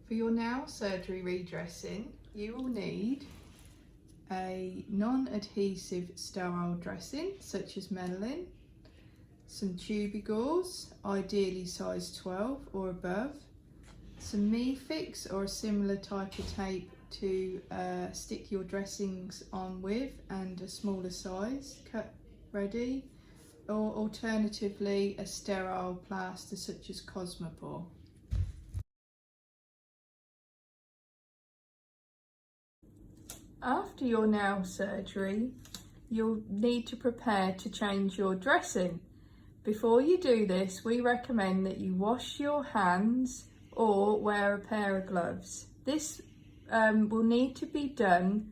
For your nail surgery redressing, you will need a non-adhesive sterile dressing such as Menolin, some tubing gauze, ideally size 12 or above, some Me-Fix or a similar type of tape to stick your dressings on with, and a smaller size cut ready, or alternatively a sterile plaster such as Cosmopore. After your nail surgery, you'll need to prepare to change your dressing. Before you do this, we recommend that you wash your hands or wear a pair of gloves. This will need to be done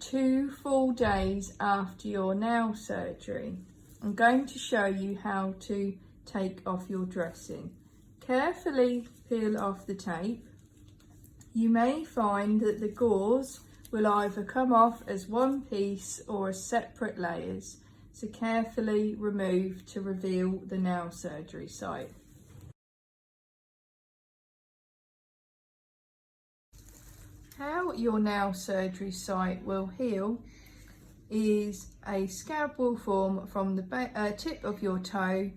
2 full days after your nail surgery. I'm going to show you how to take off your dressing. Carefully peel off the tape. You may find that the gauze will either come off as one piece or as separate layers, so carefully remove to reveal the nail surgery site. How your nail surgery site will heal is a scab will form from the tip of your toe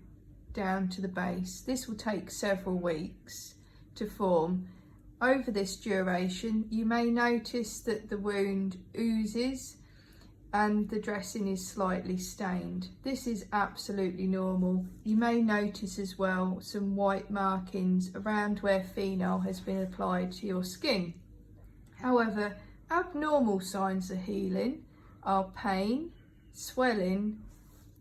down to the base. This will take several weeks to form. Over this duration, you may notice that the wound oozes and the dressing is slightly stained. This is absolutely normal. You may notice as well some white markings around where phenol has been applied to your skin. However, abnormal signs of healing are pain, swelling,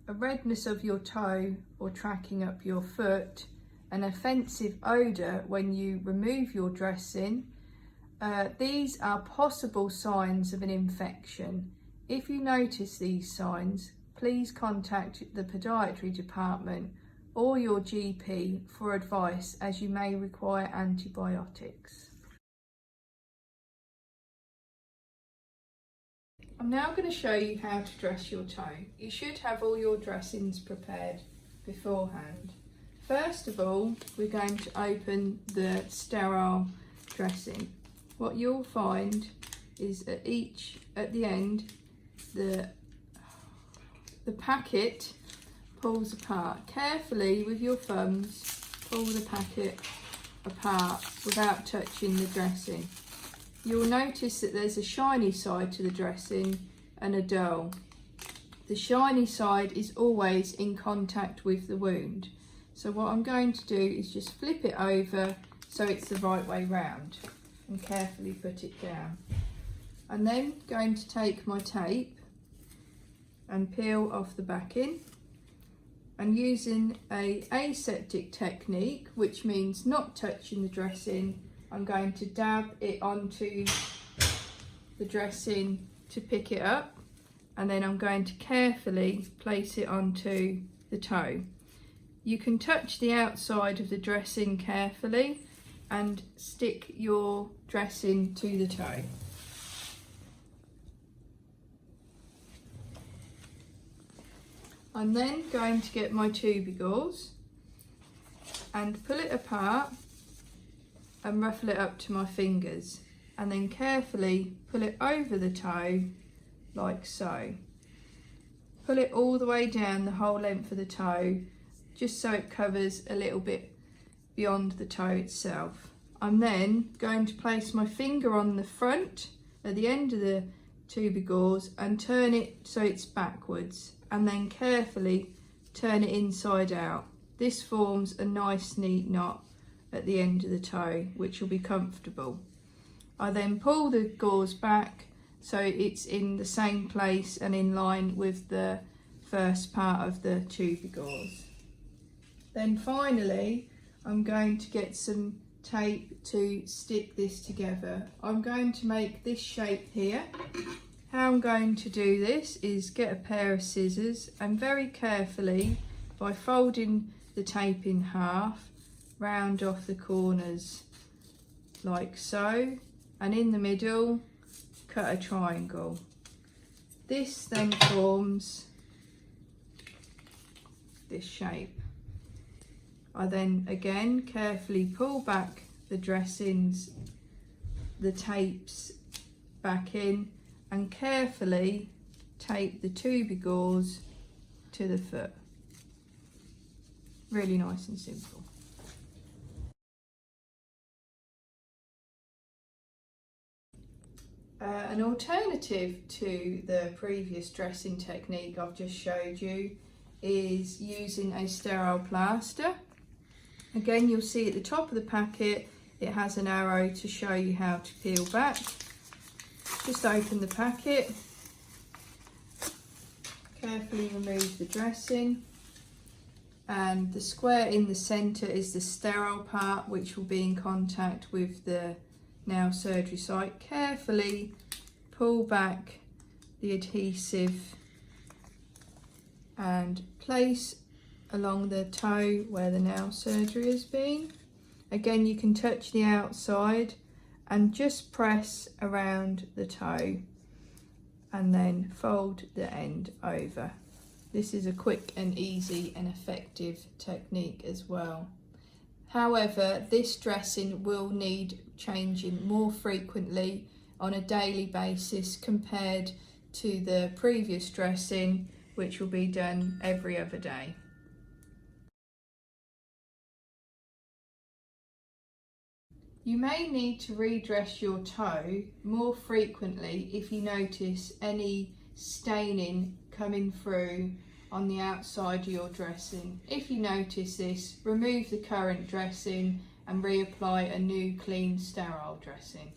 a redness of your toe or tracking up your foot, an offensive odour when you remove your dressing. These are possible signs of an infection. If you notice these signs, please contact the podiatry department or your GP for advice, as you may require antibiotics. I'm now going to show you how to dress your toe. You should have all your dressings prepared beforehand. First of all, we're going to open the sterile dressing. What you'll find is at the end, the packet pulls apart. Carefully with your thumbs, pull the packet apart without touching the dressing. You'll notice that there's a shiny side to the dressing and a dull. The shiny side is always in contact with the wound. So what I'm going to do is just flip it over so it's the right way round and carefully put it down. I'm then going to take my tape and peel off the backing, and using a aseptic technique, which means not touching the dressing, I'm going to dab it onto the dressing to pick it up, and then I'm going to carefully place it onto the toe. You can touch the outside of the dressing carefully and stick your dressing to the toe. I'm then going to get my tubing gauze and pull it apart and ruffle it up to my fingers, and then carefully pull it over the toe like so. Pull it all the way down the whole length of the toe, just so it covers a little bit beyond the toe itself. I'm then going to place my finger on the front at the end of the tubing gauze and turn it so it's backwards, and then carefully turn it inside out. This forms a nice neat knot at the end of the toe, which will be comfortable. I then pull the gauze back so it's in the same place and in line with the first part of the tubing gauze. Then finally, I'm going to get some tape to stick this together. I'm going to make this shape here. How I'm going to do this is get a pair of scissors and very carefully, by folding the tape in half, round off the corners like so, and in the middle cut a triangle. This then forms this shape. I then again carefully pull back the dressings the tapes back in and carefully tape the tubby gauze to the foot. Really nice and simple. An alternative to the previous dressing technique I've just showed you is using a sterile plaster. Again, you'll see at the top of the packet it has an arrow to show you how to peel back. Just open the packet, carefully remove the dressing, and the square in the centre is the sterile part, which will be in contact with the nail surgery site. Carefully pull back the adhesive and place along the toe where the nail surgery has been. Again, you can touch the outside and just press around the toe and then fold the end over. This is a quick and easy and effective technique as well. However, this dressing will need changing more frequently on a daily basis compared to the previous dressing, which will be done every other day. You may need to redress your toe more frequently if you notice any staining coming through on the outside of your dressing. If you notice this, remove the current dressing and reapply a new clean sterile dressing.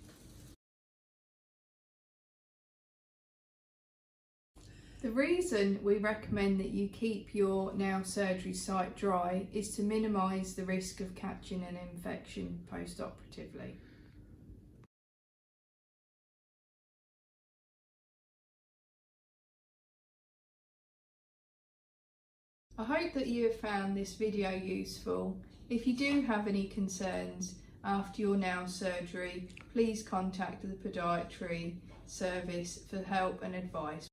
The reason we recommend that you keep your nail surgery site dry is to minimise the risk of catching an infection post-operatively. I hope that you have found this video useful. If you do have any concerns after your nail surgery, please contact the podiatry service for help and advice.